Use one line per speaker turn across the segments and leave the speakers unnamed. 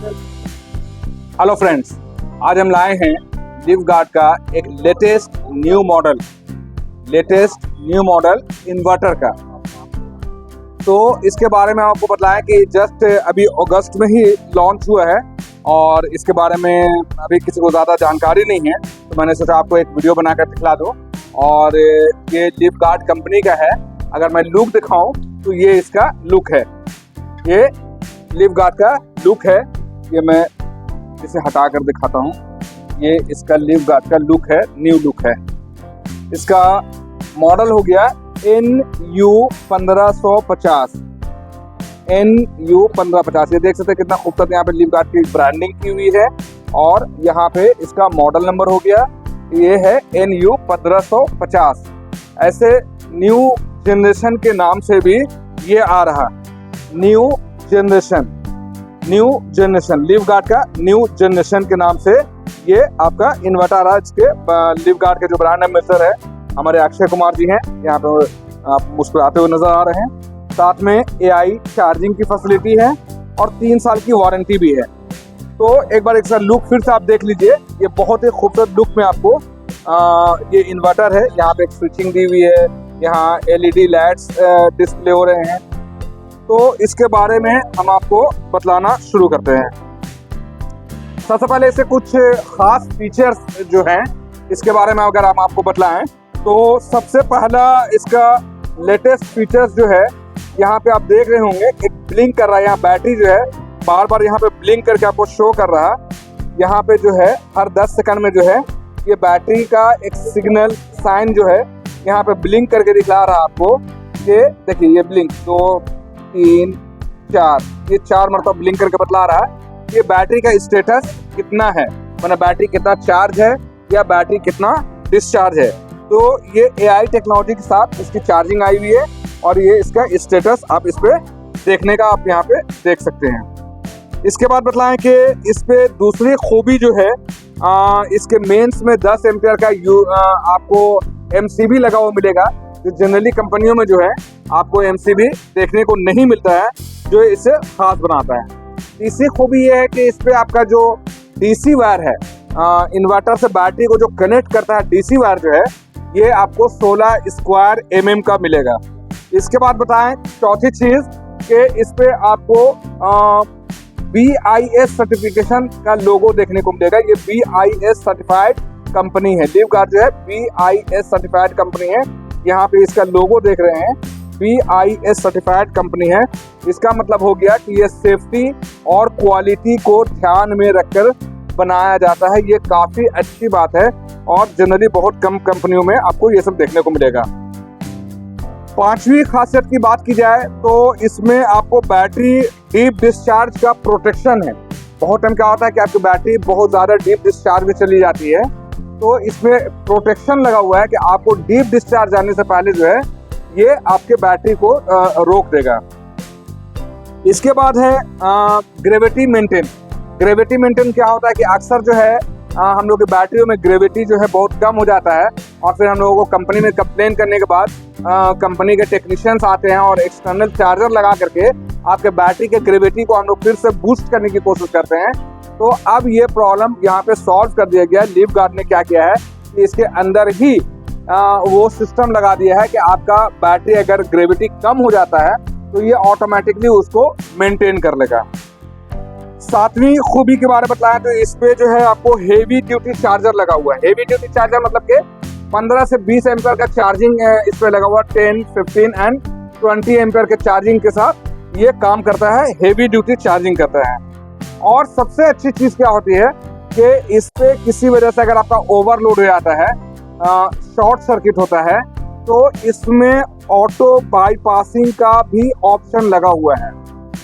Hello friends, आज हम लाए हैं लिवगार्ड का एक लेटेस्ट न्यू मॉडल इन्वर्टर का। तो इसके बारे में आपको बताया कि जस्ट अभी अगस्त में ही लॉन्च हुआ है और इसके बारे में अभी किसी को ज़्यादा जानकारी नहीं है, तो मैंने सोचा आपको एक वीडियो बनाकर दिखला दूँ। और ये लिवगार्ड कंपनी का है। अगर मैं लुक दिखाऊं तो ये इसका लुक है, ये लिवगार्ड का लुक है। ये मैं इसे हटा कर दिखाता हूँ। ये इसका लिवगार्ड का लुक है, न्यू लुक है। इसका मॉडल हो गया NU1550। NU1550 ये देख सकते हैं कितना खूबसूरत यहाँ पे लिवगार्ड की ब्रांडिंग की हुई है। और यहाँ पे इसका मॉडल नंबर हो गया, ये है NU1550। ऐसे न्यू जनरेशन के नाम से भी ये आ रहा, न्यू जनरेशन लिवगार्ड का न्यू जनरेशन के नाम से ये आपका इन्वर्टर है। इसके लिवगार्ड के जो ब्रांड एम्बेसडर है हमारे अक्षय कुमार जी हैं, यहाँ पे आप मुस्कुराते हुए नजर आ रहे हैं। साथ में AI चार्जिंग की फैसिलिटी है और 3 साल की वारंटी भी है। तो एक बार इसका लुक फिर से आप देख लीजिए। ये बहुत ही खूबसूरत लुक में आपको ये इन्वर्टर है। यहाँ पे एक स्विचिंग दी हुई है, यहाँ LED लाइट्स डिस्प्ले हो रहे हैं। तो इसके बारे में हम आपको बतलाना शुरू करते हैं। सबसे पहले इसे कुछ खास फीचर्स जो हैं इसके बारे में अगर हम आपको बतलाएं तो सबसे पहला इसका लेटेस्ट फीचर्स जो है, यहाँ पे आप देख रहे होंगे एक ब्लिंक कर रहा है। यहाँ बैटरी जो है बार बार यहाँ पे ब्लिंक करके आपको शो कर रहा है। यहाँ पे जो है हर 10 सेकंड में जो है ये बैटरी का एक सिग्नल साइन जो है यहाँ पे ब्लिंक करके दिखला रहा है आपको। ये देखिए, ये ब्लिंक 2 3 4, ये 4 मरतबा ब्लिंक करके बतला रहा है ये बैटरी का स्टेटस कितना है, मतलब बैटरी कितना चार्ज है या बैटरी कितना डिस्चार्ज है। तो ये AI टेक्नोलॉजी के साथ इसकी चार्जिंग आई हुई है और ये इसका स्टेटस आप इस पे देखने का आप यहाँ पे देख सकते हैं। इसके बाद बतलाएं कि इस पे दूसरी खूबी जो है, इसके मेंस में 10 एम्पियर का आपको MCB लगा हुआ मिलेगा, जो जनरली कंपनियों में जो है आपको MCB देखने को नहीं मिलता है, जो इसे खास बनाता है। तीसरी खूबी ये है कि इस पे आपका जो DC वायर है, इन्वर्टर से बैटरी को जो कनेक्ट करता है DC वायर जो है, ये आपको 16 स्क्वायर mm का मिलेगा। इसके बाद बताएं चौथी चीज कि इस पे आपको BIS सर्टिफिकेशन का लोगो देखने को मिलेगा। ये BIS सर्टिफाइड कंपनी है, लिवगार्ड जो है BIS सर्टिफाइड कंपनी है। यहाँ पे इसका लोगो देख रहे हैं, BIS सर्टिफाइड कंपनी है। इसका मतलब हो गया कि ये सेफ्टी और क्वालिटी को ध्यान में रखकर बनाया जाता है। ये काफ़ी अच्छी बात है और जनरली बहुत कम कंपनियों में आपको ये सब देखने को मिलेगा। पांचवी खासियत की बात की जाए तो इसमें आपको बैटरी डीप डिस्चार्ज का प्रोटेक्शन है। बहुत टाइम क्या होता है कि आपकी बैटरी बहुत ज़्यादा डीप डिस्चार्ज में चली जाती है, तो इसमें प्रोटेक्शन लगा हुआ है कि आपको डीप डिस्चार्ज आने से पहले जो है ये आपके बैटरी को रोक देगा। इसके बाद है ग्रेविटी मेंटेन क्या होता है कि अक्सर जो है हम लोग की बैटरियों में ग्रेविटी जो है बहुत कम हो जाता है और फिर हम लोगों को कंपनी में कंप्लेन करने के बाद कंपनी के टेक्नीशियंस आते हैं और एक्सटर्नल चार्जर लगा करके आपके बैटरी के ग्रेविटी को हम लोग फिर से बूस्ट करने की कोशिश करते हैं। तो अब ये प्रॉब्लम यहाँ पे सॉल्व कर दिया गया। लिवगार्ड ने क्या किया है कि इसके अंदर ही वो सिस्टम लगा दिया है कि आपका बैटरी अगर ग्रेविटी कम हो जाता है तो ये ऑटोमेटिकली उसको मेंटेन कर लेगा। 7वीं खूबी के बारे में बताया तो इस पे जो है आपको हेवी ड्यूटी चार्जर लगा हुआ है। हेवी ड्यूटी चार्जर मतलब कि 15 से 20 एम्पियर का चार्जिंग इस पे लगा हुआ, 10, 15 एंड 20 एम्पियर के चार्जिंग के साथ ये काम करता है, हेवी ड्यूटी चार्जिंग करता है। और सबसे अच्छी चीज़ क्या होती है कि इस पे किसी वजह से अगर आपका ओवरलोड हो जाता है, शॉर्ट सर्किट होता है, तो इसमें ऑटो बाईपासिंग का भी ऑप्शन लगा हुआ है।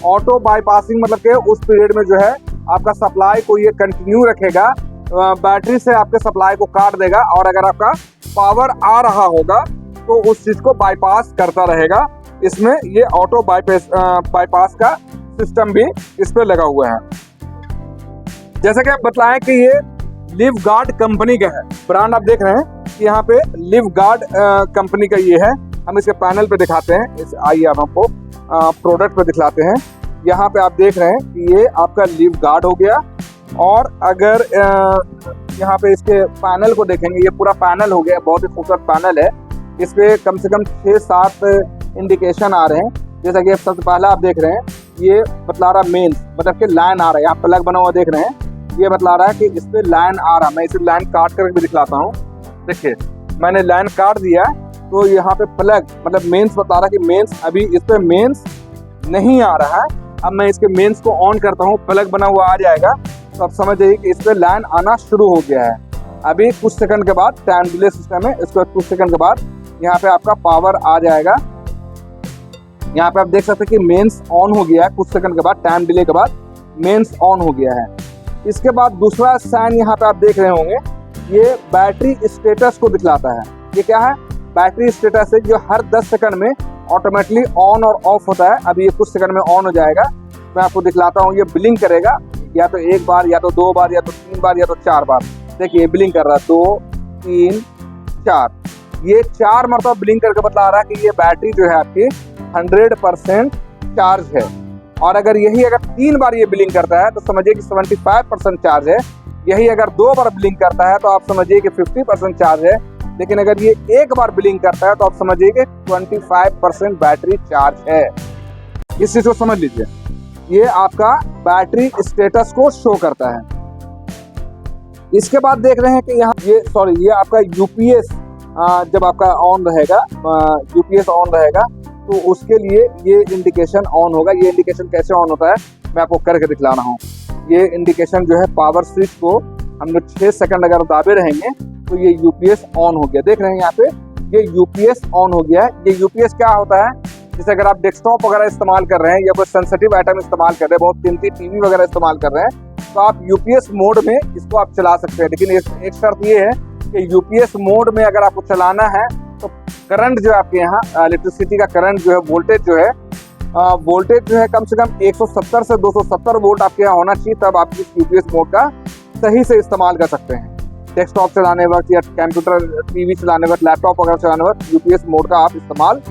ऑटो बाईपासिंग मतलब कि उस पीरियड में जो है आपका सप्लाई को ये कंटिन्यू रखेगा, बैटरी से आपके सप्लाई को काट देगा और अगर आपका पावर आ रहा होगा तो उस चीज़ को बाईपास करता रहेगा। इसमें ये ऑटो बाईपास का सिस्टम भी इस पे लगा हुआ है। जैसा कि आप बतलाएं कि ये लिवगार्ड कंपनी का है, ब्रांड आप देख रहे हैं कि यहाँ पे लिवगार्ड कंपनी का ये है। हम इसके पैनल पे दिखाते हैं, आइए आप हमको प्रोडक्ट पे दिखलाते हैं। यहाँ पे आप देख रहे हैं कि ये आपका लीफ गार्ड हो गया। और अगर यहाँ पे इसके पैनल को देखेंगे, ये पूरा पैनल हो गया, बहुत ही खूबसूरत पैनल है। इस पे कम से कम 6-7 इंडिकेशन आ रहे हैं। जैसा कि सबसे पहला आप देख रहे हैं, ये बतला रहा मेंस, मतलब कि लाइन आ रहा है, यहाँ प्लग बना हुआ देख रहे हैं, ये बतला रहा है कि इस पे लाइन आ रहा है। मैं इसे लाइन काट करके भी दिखलाता हूँ। देखिए मैंने लाइन काट दिया, तो यहाँ पे प्लग मतलब मेंस बता रहा है कि मेंस, अभी इस पे मेंस नहीं आ रहा है। अब मैं इसके मेंस को ऑन करता हूँ, प्लग बना हुआ आ जाएगा, तो आप समझ जाइए कि इस पे लाइन आना शुरू हो गया है। अभी कुछ सेकंड के बाद, टाइम डिले सिस्टम है, इसके बाद कुछ सेकंड के बाद यहाँ पे आपका पावर आ जाएगा। यहाँ पे आप देख सकते हैं कि मेंस ऑन हो गया है। कुछ सेकंड के बाद, टाइम डिले के बाद मेंस ऑन हो गया है। इसके बाद दूसरा साइन यहाँ पे आप देख रहे होंगे, ये बैटरी स्टेटस को दिखलाता है। ये क्या है? बैटरी स्टेटस है, जो हर 10 सेकंड में ऑटोमेटिकली ऑन और ऑफ होता है। अभी ये कुछ सेकंड में ऑन हो जाएगा, मैं आपको दिखलाता हूँ। ये ब्लिंक करेगा, या तो 1 बार, या तो 2 बार, या तो 3 बार, या तो 4 बार। देखिए ब्लिंक कर रहा है, 2 3 4, ये 4 मरतबा ब्लिंक करके बता रहा है कि ये बैटरी जो है आपकी 100% चार्ज है। और अगर 3 बार ये ब्लिंक करता है तो समझिए कि 75% चार्ज है। यही अगर 2 बार ब्लिंक करता है तो आप समझिए कि 50% चार्ज है। लेकिन अगर ये 1 बार ब्लिंक करता है तो आप समझिए कि 25% बैटरी चार्ज है। इस चीज को समझ लीजिए, ये आपका बैटरी स्टेटस को शो करता है। इसके बाद देख रहे हैं कि यहाँ ये आपका यूपीएस जब आपका ऑन रहेगा, यूपीएस ऑन रहेगा तो उसके लिए ये इंडिकेशन ऑन होगा। ये इंडिकेशन कैसे ऑन होता है मैं आपको करके दिखला रहा हूँ। ये इंडिकेशन जो है, पावर स्विच को हम लोग 6 सेकंड अगर दाबे रहेंगे तो ये यूपीएस ऑन हो गया। देख रहे हैं यहाँ पे, ये यूपीएस ऑन हो गया है। ये यूपीएस क्या होता है? जैसे अगर आप डेस्कटॉप वगैरह इस्तेमाल कर रहे हैं या कोई सेंसिटिव आइटम इस्तेमाल कर रहे हैं, बहुत कीमती टीवी वगैरह इस्तेमाल कर रहे हैं, तो आप यूपीएस मोड में इसको आप चला सकते हैं। लेकिन एक शर्त ये है कि यूपीएस मोड में अगर आपको चलाना है तो करंट जो है आपके यहाँ, इलेक्ट्रिसिटी का करंट जो है, वोल्टेज जो है कम से कम 170 से 270 वोल्ट आपके यहाँ होना चाहिए, तब आप इस यूपीएस मोड का सही से इस्तेमाल कर सकते हैं। डेस्कटॉप चलाने वक्त या कंप्यूटर, टीवी चलाने वक्त, लैपटॉप वगैरह चलाने वक्त यूपीएस मोड का आप इस्तेमाल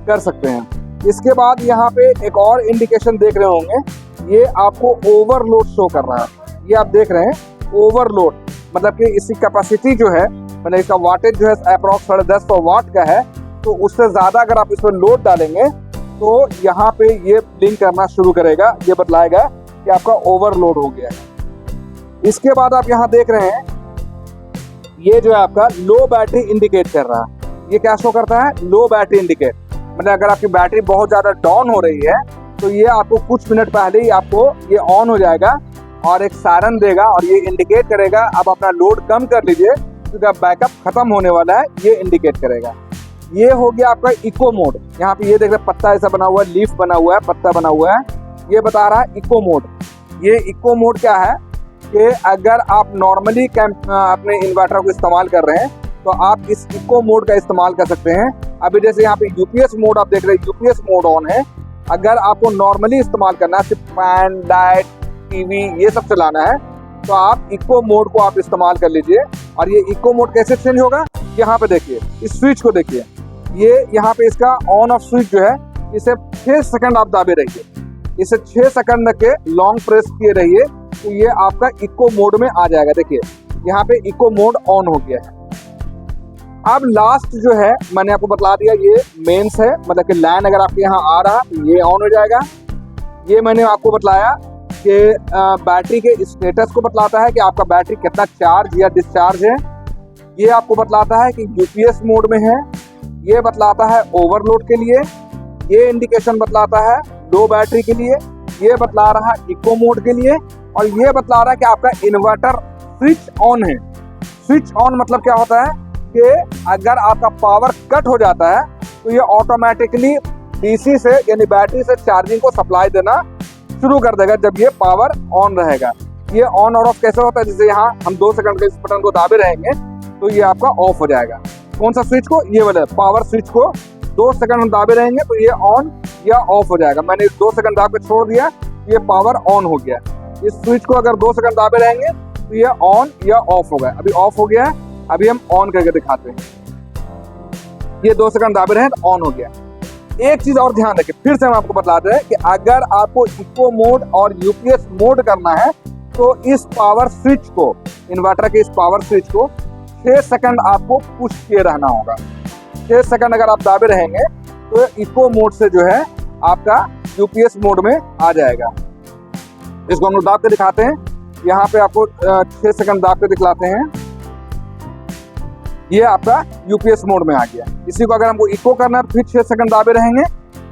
कर सकते हैं। इसके बाद यहाँ पे एक और इंडिकेशन देख रहे होंगे, ये आपको ओवरलोड शो कर रहा है। ये आप देख रहे हैं ओवरलोड, मतलब कि इसकी कैपेसिटी जो है, मतलब इसका वाटेज जो है अप्रॉक्स 150 वाट का है, तो उससे ज़्यादा अगर आप इसमें लोड डालेंगे तो यहाँ पे ये ब्लिंक करना शुरू करेगा। ये बतलाएगा कि आपका ओवरलोड हो गया है। इसके बाद आप यहाँ देख रहे हैं, ये जो है आपका लो बैटरी इंडिकेट कर रहा है। ये क्या शो करता है? लो बैटरी इंडिकेट, मतलब अगर आपकी बैटरी बहुत ज़्यादा डाउन हो रही है तो ये आपको कुछ मिनट पहले ही आपको ये ऑन हो जाएगा और एक सायरन देगा और ये इंडिकेट करेगा अब अपना लोड कम कर लीजिए क्योंकि अब बैकअप खत्म होने वाला है, ये इंडिकेट करेगा। ये हो गया आपका इको मोड। यहाँ पे ये देख रहे पत्ता ऐसा बना हुआ है, लीफ बना हुआ है, पत्ता बना हुआ है, ये बता रहा है इको मोड। ये इको मोड क्या है कि अगर आप नॉर्मली अपने इन्वर्टर को इस्तेमाल कर रहे हैं तो आप इस इको मोड का इस्तेमाल कर सकते हैं। अभी जैसे यहाँ पे यूपीएस मोड आप देख रहे हैं, यूपीएस मोड ऑन है। अगर आपको नॉर्मली इस्तेमाल करना है, सिर्फ फैन, लाइट, टीवी ये सब चलाना है, तो आप इको मोड को आप इस्तेमाल कर लीजिए। और ये इको मोड कैसे चेंज होगा? यहाँ पे देखिए, इस स्विच को देखिए, ये यहाँ पे इसका ऑन ऑफ स्विच जो है, इसे 6 सेकंड आप दाबे रहिए, इसे 6 सेकंड के लॉन्ग प्रेस किए रहिए तो ये आपका इको मोड में आ जाएगा। देखिए यहाँ पे इको मोड ऑन हो गया है। अब लास्ट जो है मैंने आपको बतला दिया, ये मेंस है, मतलब कि लाइन अगर आपके यहाँ आ रहा तो ये ऑन हो जाएगा। ये मैंने आपको बतलाया कि बैटरी के स्टेटस को बतलाता है कि आपका बैटरी कितना चार्ज या डिस्चार्ज है। ये आपको बतलाता है कि यूपीएस मोड में है। ये बतलाता है ओवरलोड के लिए। ये इंडिकेशन बतलाता है लो बैटरी के लिए। ये बतला रहा है इको मोड के लिए। और ये बतला रहा है कि आपका इन्वर्टर स्विच ऑन है। स्विच ऑन मतलब क्या होता है कि अगर आपका पावर कट हो जाता है तो ये ऑटोमेटिकली डीसी से यानी बैटरी से चार्जिंग को सप्लाई देना शुरू कर देगा जब ये पावर ऑन रहेगा। ये ऑन और ऑफ कैसे होता है? जैसे यहाँ हम 2 सेकंड के इस बटन को दाबे रहेंगे तो ये आपका ऑफ हो जाएगा। कौन सा स्विच को? ये वाला पावर स्विच को 2 सेकंड हम दाबे रहेंगे तो ये ऑन या ऑफ हो जाएगा। मैंने 2 सेकंड दाब के छोड़ दिया, ये पावर ऑन हो गया। इस स्विच को अगर 2 सेकंड दाबे रहेंगे तो ये ऑन या ऑफ हो गया। अभी ऑफ हो गया है, अभी हम ऑन करके दिखाते हैं। ये 2 सेकंड दाबे रहे तो ऑन हो गया। एक चीज और ध्यान रखें, फिर से हम आपको बतलाते हैं कि अगर आपको इको मोड और यूपीएस मोड करना है तो इस पावर स्विच को, इन्वर्टर के इस पावर स्विच को 6 सेकंड आपको पुश किए रहना होगा। 6 सेकंड अगर आप दाबे रहेंगे तो इको मोड से जो है आपका यूपीएस मोड में आ जाएगा। इसको हम लोग दाब के दिखाते हैं, यहाँ पे आपको 6 सेकंड दाब के दिखलाते हैं, ये आपका यूपीएस मोड में आ गया। इसी को अगर हमको इको करना है तो फिर 6 सेकंड दाबे रहेंगे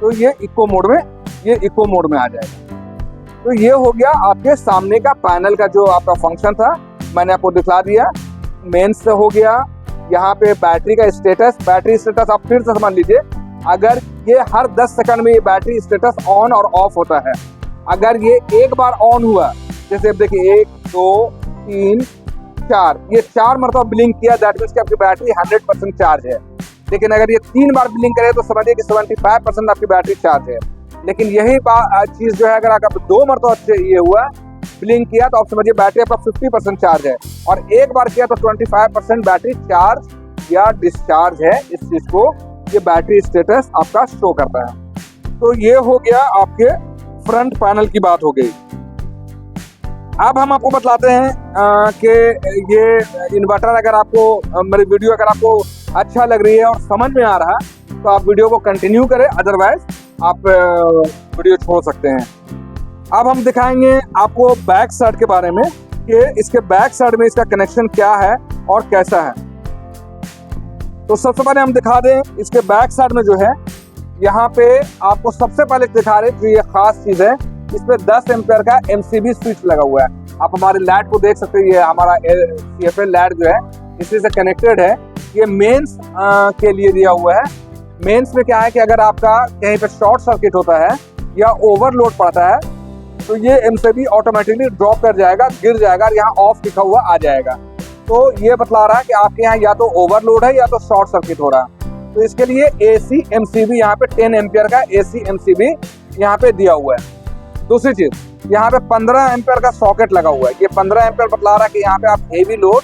तो ये इको मोड में आ जाएगा। तो ये हो गया आपके सामने का पैनल का जो आपका फंक्शन था, मैंने आपको दिखला दिया। मेंस से हो गया, यहाँ पे बैटरी का स्टेटस, बैटरी स्टेटस आप फिर से समझ लीजिए, अगर ये हर 10 सेकंड में ये बैटरी स्टेटस ऑन और ऑफ होता है। अगर ये एक बार ऑन हुआ, जैसे अब देखिए 1 2 3 4, ये 4 मरतबा ब्लिंक किया, दैट मीन्स कि आपकी बैटरी 100% चार्ज है। लेकिन अगर ये 3 बार ब्लिंक करे तो समझिए कि 75% आपकी बैटरी चार्ज है। लेकिन यही चीज जो है, अगर आपका 2 मरतबा से ये हुआ ब्लिंक किया तो आप समझिए बैटरी आपका 50% चार्ज है, और एक बार किया तो 25% बैटरी चार्ज या डिस्चार्ज है। इस चीज को ये बैटरी स्टेटस आपका शो करता है। तो ये हो गया आपके फ्रंट पैनल की बात हो गई। अब हम आपको बतलाते हैं कि ये इन्वर्टर, अगर आपको मेरी वीडियो अगर आपको अच्छा लग रही है और समझ में आ रहा है तो आप वीडियो को कंटिन्यू करें, अदरवाइज आप वीडियो छोड़ सकते हैं। अब हम दिखाएंगे आपको बैक साइड के बारे में कि इसके बैक साइड में इसका कनेक्शन क्या है और कैसा है। तो सबसे पहले हम दिखा दें इसके बैक साइड में जो है, यहाँ पे आपको सबसे पहले दिखा रहे जो ये खास चीज है, इस पे 10 एम्पेयर का MCB स्विच लगा हुआ है। आप हमारे लाइट को देख सकते हैं, ये हमारा CFL लाइट जो है इसी से कनेक्टेड है। ये मेंस के लिए दिया हुआ है। मेंस में क्या है कि अगर आपका कहीं पे शॉर्ट सर्किट होता है या ओवरलोड पड़ता है तो ये MCB ऑटोमेटिकली ड्रॉप कर जाएगा, गिर जाएगा और यहाँ ऑफ लिखा हुआ आ जाएगा। तो ये बतला रहा है कि आपके यहाँ या तो ओवरलोड है या तो शॉर्ट सर्किट हो रहा है। तो इसके लिए AC MCB यहाँ पे 10 एम्पियर का AC MCB यहाँ पे दिया हुआ है। दूसरी चीज, यहाँ पे 15 एम्पियर का सॉकेट लगा हुआ है। ये 15 एम्पियर बतला रहा है कि यहाँ पे आप हेवी लोड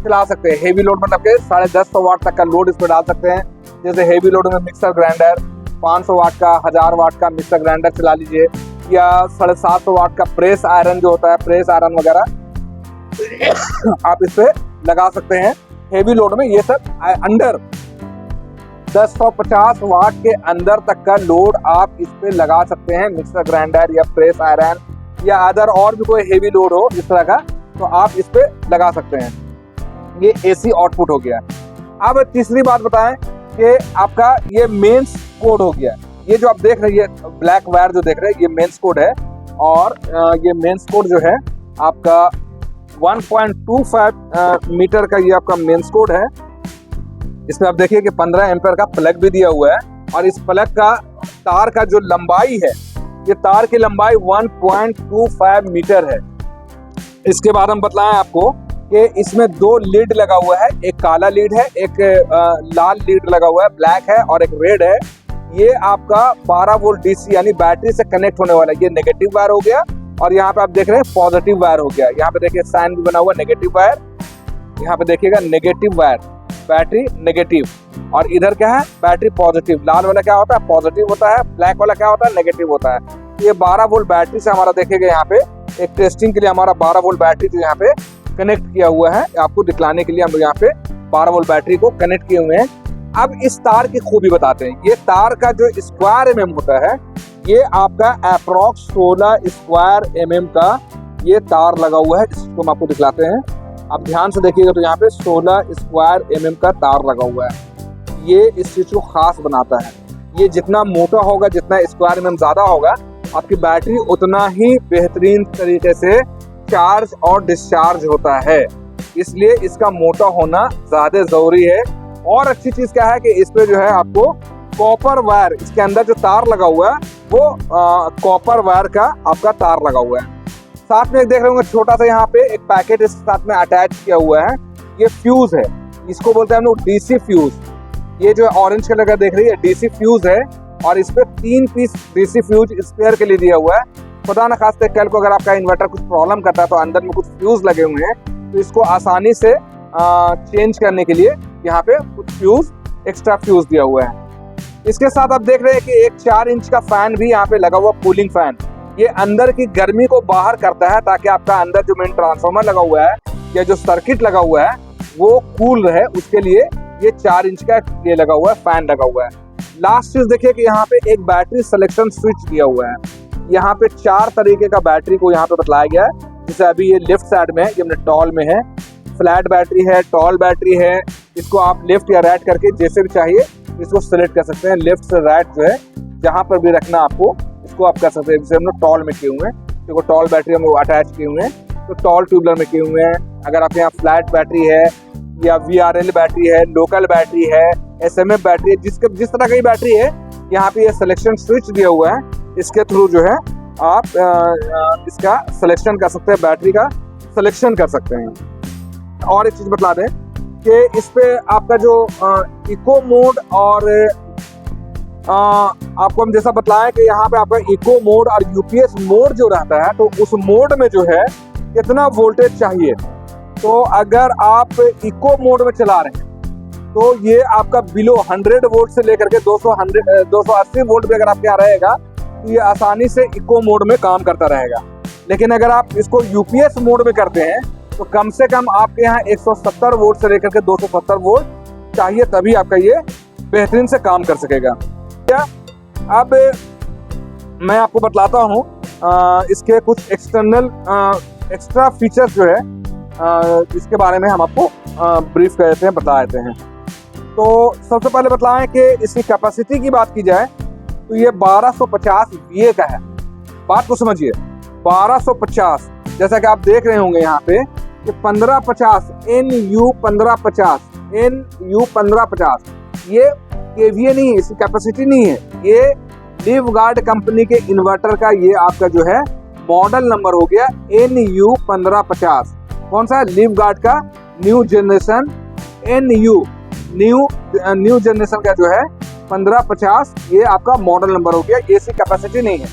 चला सकते हैं। हेवी लोड मतलब कि 150 वाट तक का लोड इस पर डाल सकते हैं। जैसे हेवी लोड में मिक्सर ग्राइंडर, 500 वाट का, 1000 वाट का मिक्सर ग्राइंडर चला लीजिए, या 750 वाट का प्रेस आयरन जो होता है, प्रेस आयरन वगैरह आप इस पे लगा सकते हैं। हेवी लोड में ये सब अंडर 150 वाट के अंदर तक का लोड आप इस पे लगा सकते हैं। मिक्सर ग्राइंडर या प्रेस आयरन या अदर और भी कोई हेवी लोड हो इस तरह का, तो आप इस पे लगा सकते हैं। ये AC आउटपुट हो गया। अब तीसरी बात बताएं कि आपका ये मेंस कोड हो गया। ये जो आप देख रहे हैं, ये ब्लैक वायर जो देख रहे हैं, ये मेंस कोड है। और ये मेंस कोड जो है आपका 1.25 मीटर का ये आपका मेंस कोड है। इसमें आप देखिए कि 15 एम्पेयर का प्लग भी दिया हुआ है, और इस प्लग का तार का जो लंबाई है, ये तार की लंबाई 1.25 मीटर है। इसके बाद हम बतलाएं आपको कि इसमें 2 लीड लगा हुआ है, एक काला लीड है, एक लाल लीड लगा हुआ है, ब्लैक है और एक रेड है। ये आपका 12 वोल्ट DC यानी बैटरी से कनेक्ट होने वाला है। ये नेगेटिव वायर हो गया, और यहाँ पे आप देख रहे हैं पॉजिटिव वायर हो गया। यहाँ पे देखिए साइन भी बना हुआ नेगेटिव वायर, यहाँ पे देखिएगा नेगेटिव वायर, बैटरी नेगेटिव, और इधर क्या है बैटरी पॉजिटिव। लाल वाला क्या होता है पॉजिटिव होता है, ब्लैक वाला क्या होता है नेगेटिव होता है। ये 12 वोल्ट बैटरी से हमारा देखिएगा यहाँ पे एक टेस्टिंग के लिए हमारा 12 वोल्ट बैटरी जो यहाँ पे कनेक्ट किया हुआ है, आपको दिखलाने के लिए हम लोग यहाँ पे 12 वोल्ट बैटरी को कनेक्ट किए हुए हैं। अब इस तार की खूबी बताते हैं। ये तार का जो स्क्वायर mm होता है, ये आपका अप्रॉक्स 16 स्क्वायर mm का ये तार लगा हुआ है। इसको हम आपको दिखलाते हैं, आप ध्यान से देखिएगा तो यहाँ पे 16 स्क्वायर mm का तार लगा हुआ है। ये इस चीज को खास बनाता है। ये जितना मोटा होगा, जितना स्क्वायर mm ज्यादा होगा, आपकी बैटरी उतना ही बेहतरीन तरीके से चार्ज और डिस्चार्ज होता है। इसलिए इसका मोटा होना ज्यादा जरूरी है। और अच्छी चीज क्या है कि इस पे जो है आपको कॉपर वायर, इसके अंदर जो तार लगा हुआ है वो कॉपर वायर का आपका तार लगा हुआ है। साथ में एक देख रहे होंगे छोटा सा यहाँ पे एक पैकेट इसके साथ में अटैच किया हुआ है। ये फ्यूज है, इसको बोलते हैं हम लोग DC फ्यूज। ये जो ऑरेंज कलर का देख रही है DC फ्यूज है, और इस पे 3 पीस DC फ्यूज स्पेयर के लिए दिया हुआ है। खुदा न खास्ते कल को अगर आपका इन्वर्टर कुछ प्रॉब्लम करता है तो अंदर में कुछ फ्यूज लगे हुए हैं, तो इसको आसानी से चेंज करने के लिए यहाँ पे कुछ फ्यूज, एक्स्ट्रा फ्यूज दिया हुआ है। इसके साथ आप देख रहे हैं कि एक 4 इंच का फैन भी यहाँ पे लगा हुआ, कूलिंग फैन। ये अंदर की गर्मी को बाहर करता है ताकि आपका अंदर जो मेन ट्रांसफार्मर लगा हुआ है या जो सर्किट लगा हुआ है वो कूल रहे, उसके लिए ये 4 इंच का ये लगा हुआ है, फैन लगा हुआ है। लास्ट चीज देखिए कि यहाँ पे एक बैटरी सिलेक्शन स्विच दिया हुआ है। यहाँ पे 4 तरीके का बैटरी को यहाँ पे बतलाया गया है। जैसे अभी ये लेफ्ट साइड में है, ये हमने टॉल में है, फ्लैट बैटरी है, टॉल बैटरी है। इसको आप लेफ्ट या राइट करके जैसे भी चाहिए इसको सिलेक्ट कर सकते हैं। लेफ्ट से राइट जो है जहाँ पर भी रखना आपको इसको आप कर सकते हैं। जैसे हम लोग टॉल में किए हुए हैं, देखो टॉल बैटरी हम अटैच किए हुए हैं तो टॉल ट्यूबलर में किए हुए हैं। अगर आपके यहाँ फ्लैट बैटरी है या VRL बैटरी है, लोकल बैटरी है, SMF बैटरी है, जिस तरह की बैटरी है यहाँ पे ये सिलेक्शन स्विच दिया हुआ है। इसके थ्रू जो है आप इसका सिलेक्शन कर सकते हैं, बैटरी का सिलेक्शन कर सकते हैं। और एक चीज बता दें कि इस पे आपका जो इको मोड और आपको हम जैसा बताएं कि यहाँ पे आपका इको मोड और UPS मोड जो रहता है, तो उस मोड में जो है कितना वोल्टेज चाहिए। तो अगर आप इको मोड में चला रहे हैं तो ये आपका बिलो 100 वोल्ट से लेकर के 280 वोल्ट भी अगर आपके यहाँ रहेगा तो ये आसानी से इको मोड में काम करता रहेगा। लेकिन अगर आप इसको UPS मोड में करते हैं तो कम से कम आपके यहाँ 170 वोल्ट से लेकर के 270 वोल्ट चाहिए, तभी आपका ये बेहतरीन से काम कर सकेगा। अब मैं आपको बतलाता हूँ इसके कुछ एक्स्ट्रा फीचर्स जो है इसके बारे में हम आपको ब्रीफ कर देते हैं, बता देते हैं। तो सबसे पहले बताएं कि इसकी कैपेसिटी की बात की जाए तो ये 1250 VA का है। बात को समझिए, 1250, जैसा कि आप देख रहे होंगे यहाँ पे कि 1550 NU 1550 ये KVA नहीं है, इसकी कैपेसिटी नहीं है। ये लिवगार्ड कंपनी के इन्वर्टर का ये आपका जो है मॉडल नंबर हो गया NU 1550। कौन सा है? लिवगार्ड का न्यू जनरेशन न्यू जनरेशन का जो है 1550, ये आपका मॉडल नंबर हो गया। ये इसकी कैपेसिटी नहीं है।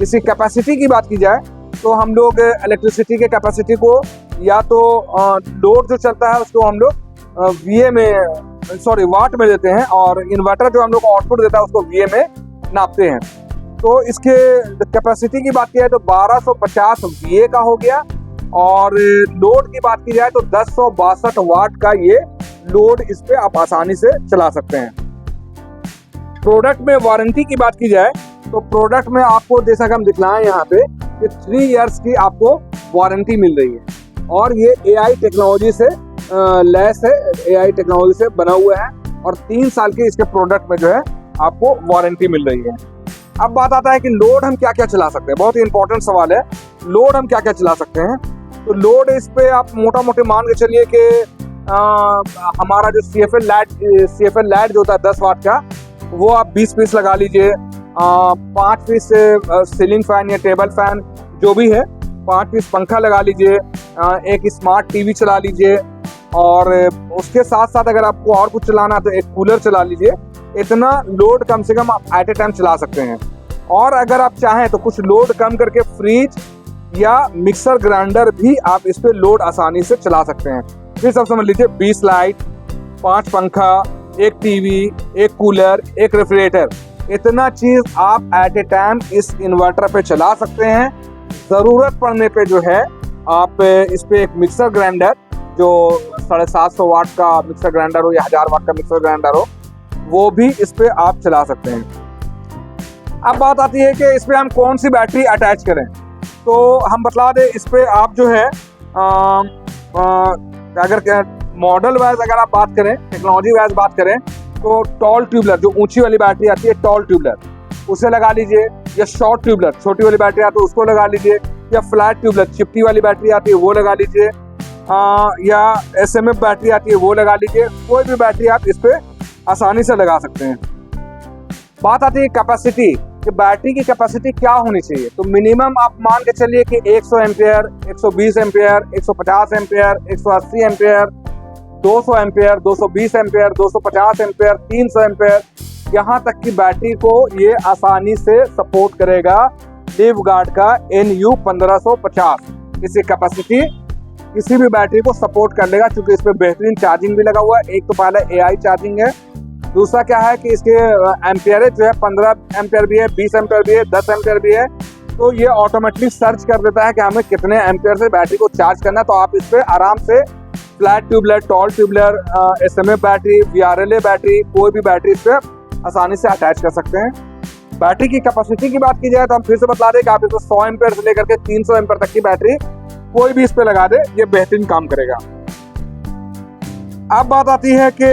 इसकी कैपेसिटी की बात की जाए तो हम लोग इलेक्ट्रिसिटी के कैपेसिटी को या तो लोड जो चलता है उसको हम लोग VA में वाट में देते हैं, और इन्वर्टर जो हम लोग को आउटपुट देता है उसको VA में नापते हैं। तो इसके कैपेसिटी की बात की जाए तो 1250 VA का हो गया, और लोड की बात की जाए तो 1062 वाट का ये लोड इस पे आप आसानी से चला सकते हैं। प्रोडक्ट में वारंटी की बात की जाए तो प्रोडक्ट में आपको जैसा कि हम दिखलाएं यहाँ पे कि 3 इयर्स की आपको वारंटी मिल रही है, और ये AI टेक्नोलॉजी से लैस है, AI टेक्नोलॉजी से बना हुआ है, और 3 साल के इसके प्रोडक्ट में जो है आपको वारंटी मिल रही है। अब बात आता है कि लोड हम क्या क्या चला सकते हैं। बहुत ही इंपॉर्टेंट सवाल है, लोड हम क्या क्या चला सकते हैं। तो लोड इस पे आप मोटा मोटी मान के चलिए कि हमारा जो CFL लाइट जो होता है 10 वाट का, वो आप 20 पीस लगा लीजिए। 5 पीस सीलिंग फैन या टेबल फैन जो भी है, 5 पीस पंखा लगा लीजिए। एक स्मार्ट TV चला लीजिए, और उसके साथ साथ अगर आपको और कुछ चलाना है तो एक कूलर चला लीजिए। इतना लोड कम से कम आप एट ए टाइम चला सकते हैं। और अगर आप चाहें तो कुछ लोड कम करके फ्रिज या मिक्सर ग्राइंडर भी आप इस पे लोड आसानी से चला सकते हैं। फिर सब समझ लीजिए 20 लाइट, 5 पंखा, एक TV, एक कूलर, एक रेफ्रिजरेटर, इतना चीज आप एट ए टाइम इस इन्वर्टर पे चला सकते हैं। जरूरत पड़ने पे जो है आप इस पे एक मिक्सर ग्राइंडर जो 750 वाट का मिक्सर ग्राइंडर हो या 1000 वाट का मिक्सर ग्राइंडर हो, वो भी इस पे आप चला सकते हैं। अब बात आती है कि इस पे हम कौन सी बैटरी अटैच करें। तो हम बता दें, इस पे आप जो है अगर मॉडल वाइज अगर आप बात करें, टेक्नोलॉजी वाइज बात करें, तो टॉल ट्यूबलर जो ऊंची वाली बैटरी आती है, टॉल ट्यूबलर उसे लगा लीजिए, या शॉर्ट ट्यूबलर छोटी वाली बैटरी आती है उसको लगा लीजिए, या फ्लैट ट्यूबलर चिपटी वाली बैटरी आती है वो लगा लीजिए, या SMF बैटरी आती है वो लगा लीजिए। कोई भी बैटरी आप इस पे आसानी से लगा सकते हैं। बात आती है कैपेसिटी कि बैटरी की कैपेसिटी क्या होनी चाहिए। तो मिनिमम आप मान के चलिए कि 100 ampere, 120 ampere, 150 ampere, 180 ampere, 200 ampere, 220 ampere, 250 ampere, 300 ampere, यहाँ तक की बैटरी को ये आसानी से सपोर्ट करेगा लिवगार्ड का NU 1550। इसकी कैपेसिटी किसी भी बैटरी को सपोर्ट कर लेगा, क्योंकि इस पर बेहतरीन चार्जिंग भी लगा हुआ है। एक तो पहले AI चार्जिंग है, दूसरा क्या है कि इसके एम्पियरेज जो है 15 एम्पियर भी है, 20 एम्पियर भी है, 10 एम्पियर भी है। तो ये ऑटोमेटिकली सर्च कर देता है कि हमें कितने एम्पियर से बैटरी को चार्ज करना है। तो आप इस पर आराम से flat tubular, tall tubular, SMF battery, VRLA battery, कोई भी बैटरी इस पर आसानी से अटैच कर सकते हैं। बैटरी की कैपेसिटी की बात की जाए तो हम फिर से बता दें कि आप इसमें 100 एम्पियर से लेकर के 300 एम्पियर तक की बैटरी कोई भी इस पे लगा दे, ये बेहतरीन काम करेगा। अब बात आती है कि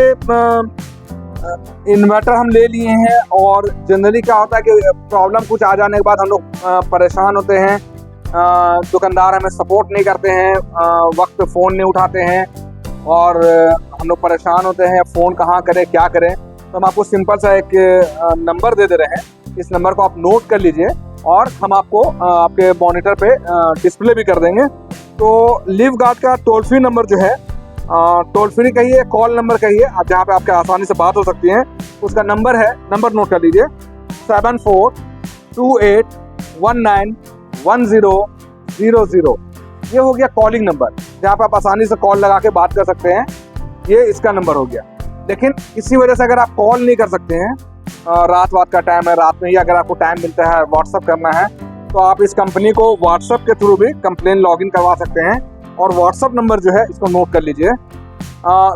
इन्वर्टर हम ले लिए हैं और जनरली क्या होता है कि प्रॉब्लम कुछ आ जाने के बाद हम लोग परेशान होते हैं, दुकानदार हमें सपोर्ट नहीं करते हैं, वक्त पे फ़ोन नहीं उठाते हैं और हम लोग परेशान होते हैं, फ़ोन कहाँ करें, क्या करें। तो हम आपको सिंपल सा एक नंबर दे रहे हैं, इस नंबर को आप नोट कर लीजिए और हम आपको आपके मॉनिटर पे डिस्प्ले भी कर देंगे। तो लिव गार्ड का टोल फ्री नंबर जो है, टोल फ्री कहिए, कॉल नंबर कहिए, आप जहाँ पे आपके आसानी से बात हो सकती है, उसका नंबर है, नंबर नोट कर लीजिए 7428191000। ये हो गया कॉलिंग नंबर, जहाँ पे आप आसानी से कॉल लगा के बात कर सकते हैं, ये इसका नंबर हो गया। लेकिन किसी वजह से अगर आप कॉल नहीं कर सकते हैं, रात का टाइम है, रात में ही अगर आपको टाइम मिलता है व्हाट्सअप करना है, तो आप इस कंपनी को व्हाट्सअप के थ्रू भी कंप्लेन लॉगिन करवा सकते हैं। और व्हाट्सअप नंबर जो है इसको नोट कर लीजिए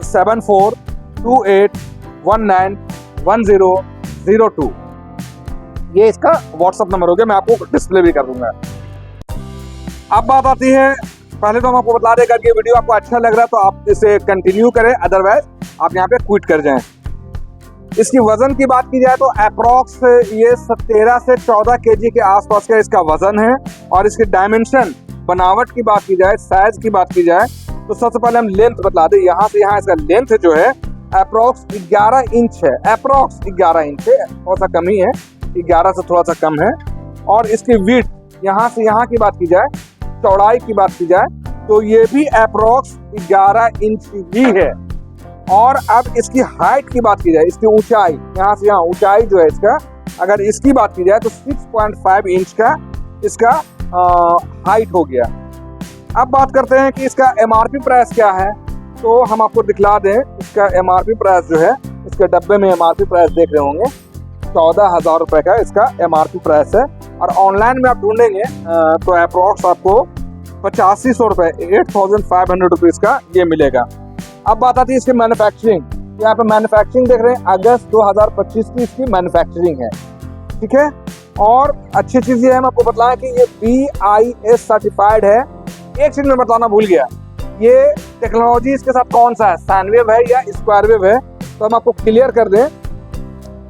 7428191002। ये इसका व्हाट्सअप नंबर हो गया, मैं आपको डिस्प्ले भी कर दूंगा। अब बात आती है, पहले तो हम आपको बता दें कि ये वीडियो आपको अच्छा लग रहा है तो आप इसे कंटिन्यू करें, अदरवाइज आप यहाँ पे क्विट कर जाएं। इसकी वजन की बात की जाए तो अप्रॉक्स ये 13 से 14 kg के आसपास का इसका वजन है। और इसकी डायमेंशन, बनावट की बात की जाए, साइज की बात की जाए तो सबसे पहले हम लेंथ बता दें। यहाँ से यहाँ इसका लेंथ जो है अप्रॉक्स 11 इंच है, अप्रॉक्स 11 इंच है, थोड़ा सा कम ही है, 11 से थोड़ा सा कम है। और इसकी विड्थ, यहाँ से यहाँ की बात की जाए, चौड़ाई की बात की जाए तो ये भी अप्रॉक्स 11 इंच ही है। और अब इसकी हाइट की बात की जाए, इसकी ऊंचाई, यहाँ से यहाँ ऊंचाई जो है इसका, अगर इसकी बात की जाए तो 6.5 इंच का इसका हाइट हो गया। अब बात करते हैं कि इसका MRP प्राइस क्या है, तो हम आपको दिखला दें। इसका MRP प्राइस जो है, इसके डब्बे में MRP प्राइस देख रहे होंगे, 14,000 रुपये का इसका MRP प्राइस है। और ऑनलाइन में आप ढूंढेंगे तो अप्रॉक्स आपको 8500 रुपये, 8500 रुपीज़ का ये मिलेगा। अब बात आती है इसकी मैन्युफैक्चरिंग। यहाँ पे मैन्युफैक्चरिंग देख रहे हैं, अगस्त 2025 की इसकी मैन्युफैक्चरिंग है, ठीक है। और अच्छी चीज़ ये है, मैं आपको बताएं कि ये BIS सर्टिफाइड है। एक चीज़ मैं बताना भूल गया, ये टेक्नोलॉजी इसके साथ कौन सा है, साइन वेव है या स्क्वायर वेव है। तो हम आपको क्लियर कर दें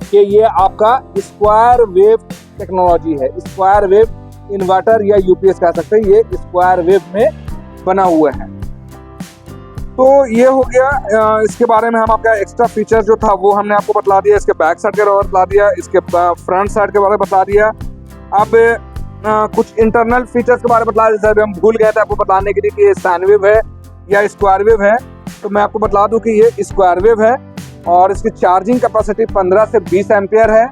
कि ये आपका स्क्वायर वेव टेक्नोलॉजी है, स्क्वायर वेव इन्वर्टर या UPS कह सकते हैं, ये स्क्वायर वेव में बना हुआ है। तो ये हो गया, इसके बारे में हम आपका एक्स्ट्रा फीचर जो था वो हमने आपको बता दिया, इसके बैक साइड के बारे में बता दिया, इसके फ्रंट साइड के बारे में बता दिया। अब कुछ इंटरनल फीचर्स के बारे में बता दिया, हम भूल गए थे आपको बताने के लिए कि ये साइन वेव है या स्क्वायर वेव है। तो मैं आपको बता दूं कि ये स्क्वायर वेव है और इसकी चार्जिंग कैपेसिटी 15 से 20 एम्पियर है।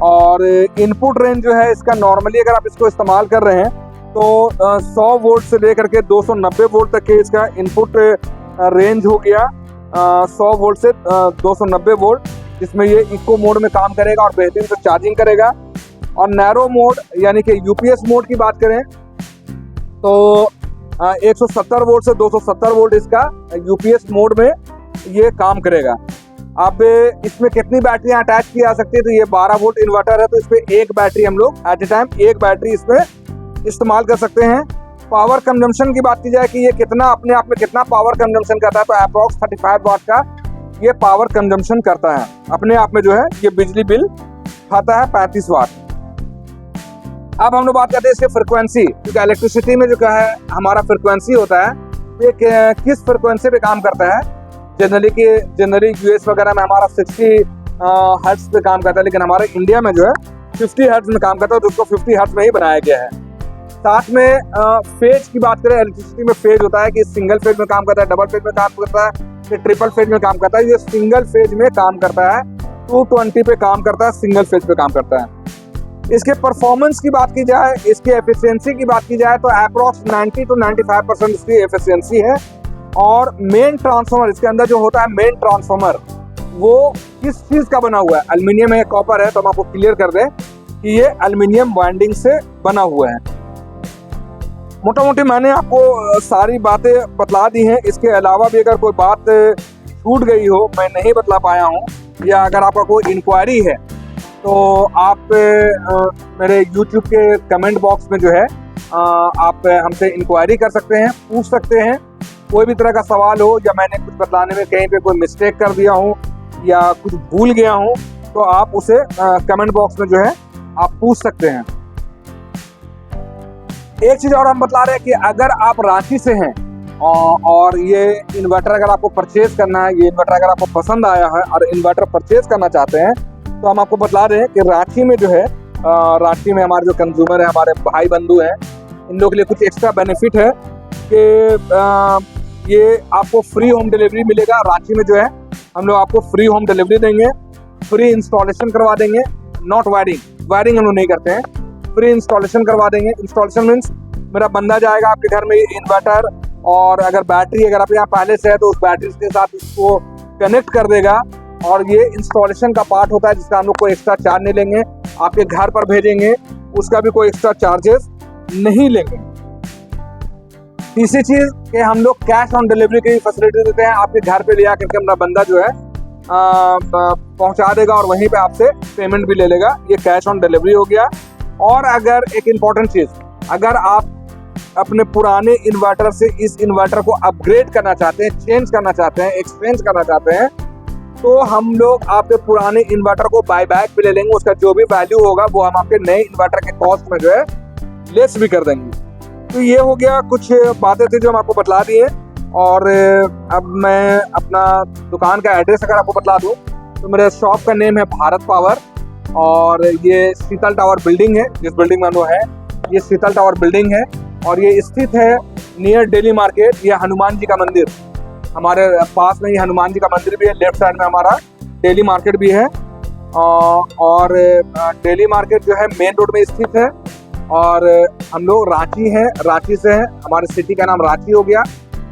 और इनपुट रेंज जो है इसका, नॉर्मली अगर आप इसको इस्तेमाल कर रहे हैं तो 100 वोल्ट से लेकर के 290 वोल्ट तक के इसका इनपुट रेंज हो गया, 100 वोल्ट से 290 वोल्ट, जिसमें ये इको मोड में काम करेगा और बेहतरीन से चार्जिंग करेगा। और नैरो मोड यानी कि UPS मोड की बात करें तो 170 वोल्ट से 270 वोल्ट इसका UPS मोड में ये काम करेगा। अब इसमें कितनी बैटरियां अटैच की जा सकती है, तो ये 12 वोल्ट इन्वर्टर है, तो इस पर एक बैटरी हम लोग एट ए टाइम एक बैटरी इसमें इस्तेमाल कर सकते हैं। पावर कंजम्पशन की बात की जाए कि ये कितना अपने आप में कितना पावर कंजम्पशन करता है, तो अप्रॉक्स 35 वाट का ये पावर कंजम्पशन करता है अपने आप में, जो है ये बिजली बिल खाता है 35 वाट। अब हम लोग बात करते हैं इसके फ्रिक्वेंसी, क्योंकि इलेक्ट्रिसिटी में जो क्या है हमारा फ्रिक्वेंसी होता है, ये किस फ्रिक्वेंसी पे काम करता है। जनरली US वगैरह में हमारा 60 हर्ट्ज पे काम करता है, लेकिन हमारे इंडिया में जो है 50 हर्ट्ज में काम करता है, तो उसको 50 हर्ट्ज में ही बनाया गया है। साथ में फेज की बात करें, इलेक्ट्रिसिटी में फेज होता है कि सिंगल फेज में काम करता है, डबल फेज में काम करता है, फिर ट्रिपल फेज में काम करता है। ये सिंगल फेज में काम करता है, 220 पे काम करता है, सिंगल फेज पे काम करता है। इसके परफॉर्मेंस की बात की जाए, इसकी एफिशिएंसी की बात की जाए तो अप्रॉक्स 90 to 95% इसकी एफिशिएंसी है। और मेन ट्रांसफार्मर इसके अंदर जो होता है, मेन ट्रांसफार्मर वो किस चीज का बना हुआ है, एल्युमिनियम है, कॉपर है, तो हम आपको क्लियर कर दें कि ये एल्युमिनियम वाइंडिंग से बना हुआ है। मोटा मोटी मैंने आपको सारी बातें बतला दी हैं। इसके अलावा भी अगर कोई बात छूट गई हो, मैं नहीं बतला पाया हूँ, या अगर आपका कोई इंक्वायरी है तो आप मेरे YouTube के कमेंट बॉक्स में जो है आप हमसे इंक्वायरी कर सकते हैं, पूछ सकते हैं। कोई भी तरह का सवाल हो या मैंने कुछ बतलाने में कहीं पे कोई मिस्टेक कर दिया हूँ या कुछ भूल गया हूँ, तो आप उसे कमेंट बॉक्स में जो है आप पूछ सकते हैं। एक चीज़ और हम बतला रहे हैं कि अगर आप रांची से हैं और ये इन्वर्टर अगर आपको परचेज करना है, ये इन्वर्टर अगर आपको पसंद आया है और इन्वर्टर परचेज करना चाहते हैं, तो हम आपको बतला रहे हैं कि रांची में जो है रांची में हमारे जो कंज्यूमर हैं, हमारे भाई बंधु हैं, इन लोगों के लिए कुछ एक्स्ट्रा बेनिफिट है कि ये आपको फ्री होम डिलीवरी मिलेगा। रांची में जो है हम लोग आपको फ्री होम डिलीवरी देंगे, फ्री इंस्टॉलेशन करवा देंगे, नॉट वायरिंग हम लोग नहीं करते हैं, फ्री इंस्टॉलेशन करवा देंगे। इंस्टॉलेशन मीन्स मेरा बंदा जाएगा आपके घर में इन्वर्टर, और अगर बैटरी अगर आप यहाँ पहले से है तो उस बैटरी के साथ उसको कनेक्ट कर देगा, और ये इंस्टॉलेशन का पार्ट होता है जिसका हम लोग कोई एक्स्ट्रा चार्ज नहीं लेंगे, आपके घर पर भेजेंगे, उसका भी कोई एक्स्ट्रा चार्जेस नहीं लेंगे। तीसरी चीज कि हम लोग कैश ऑन डिलीवरी की फैसिलिटी देते हैं, आपके घर पे ले आकर के हमारा बंदा जो है पहुंचा देगा और वहीं पे आपसे पेमेंट भी ले लेगा। ये कैश ऑन डिलीवरी हो गया। और अगर एक इम्पॉर्टेंट चीज, अगर आप अपने पुराने इन्वर्टर से इस इन्वर्टर को अपग्रेड करना चाहते हैं, चेंज करना चाहते हैं, एक्सचेंज करना चाहते हैं, तो हम लोग आपके पुराने इन्वर्टर को बाय बैक भी ले लेंगे। उसका जो भी वैल्यू होगा वो हम आपके नए इन्वर्टर के कॉस्ट में जो है लेस भी कर देंगे। तो ये हो गया, कुछ बातें थी जो हम आपको बतला दिए। और अब मैं अपना दुकान का एड्रेस अगर आपको बतला दूं, तो मेरे शॉप का नेम है भारत पावर, और ये शीतल टावर बिल्डिंग है, जिस बिल्डिंग में हम लोग है ये शीतल टावर बिल्डिंग है, और ये स्थित है नियर डेली मार्केट। ये हनुमान जी का मंदिर हमारे पास में, ही हनुमान जी का मंदिर भी है, लेफ्ट साइड में हमारा डेली मार्केट भी है। और डेली मार्केट जो है मेन रोड में स्थित है, और हम लोग रांची हैं, रांची से हैं, हमारे सिटी का नाम रांची हो गया,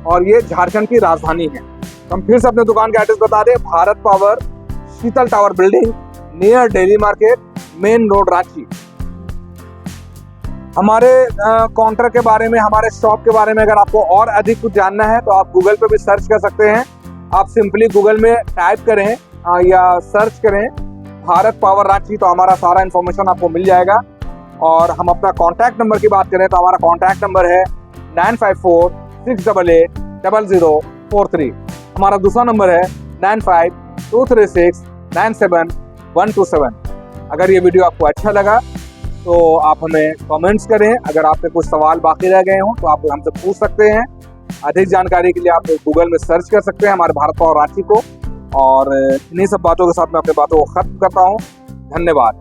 और ये झारखंड की राजधानी है। तो हम फिर से अपने दुकान का एड्रेस बता दें, Bharat power, Sheetal tower building, near daily market, main road, Ranchi. हमारे काउंटर के बारे में, हमारे शॉप के बारे में अगर आपको और अधिक कुछ जानना है तो आप गूगल पे भी सर्च कर सकते हैं। आप सिंपली गूगल में टाइप करें या सर्च करें भारत पावर रांची, तो हमारा सारा इन्फॉर्मेशन आपको मिल जाएगा। और हम अपना कॉन्टैक्ट नंबर की बात करें तो हमारा कॉन्टैक्ट नंबर है 9546880043। हमारा दूसरा नंबर है 9523697127। अगर ये वीडियो आपको अच्छा लगा तो आप हमें कमेंट्स करें। अगर आपके कुछ सवाल बाकी रह गए हों तो आप हमसे पूछ सकते हैं। अधिक जानकारी के लिए आप गूगल में सर्च कर सकते हैं हमारे भारत पावर रांची को। और इन्हीं सब बातों के साथ मैं अपनी बातों को खत्म करता हूँ। धन्यवाद।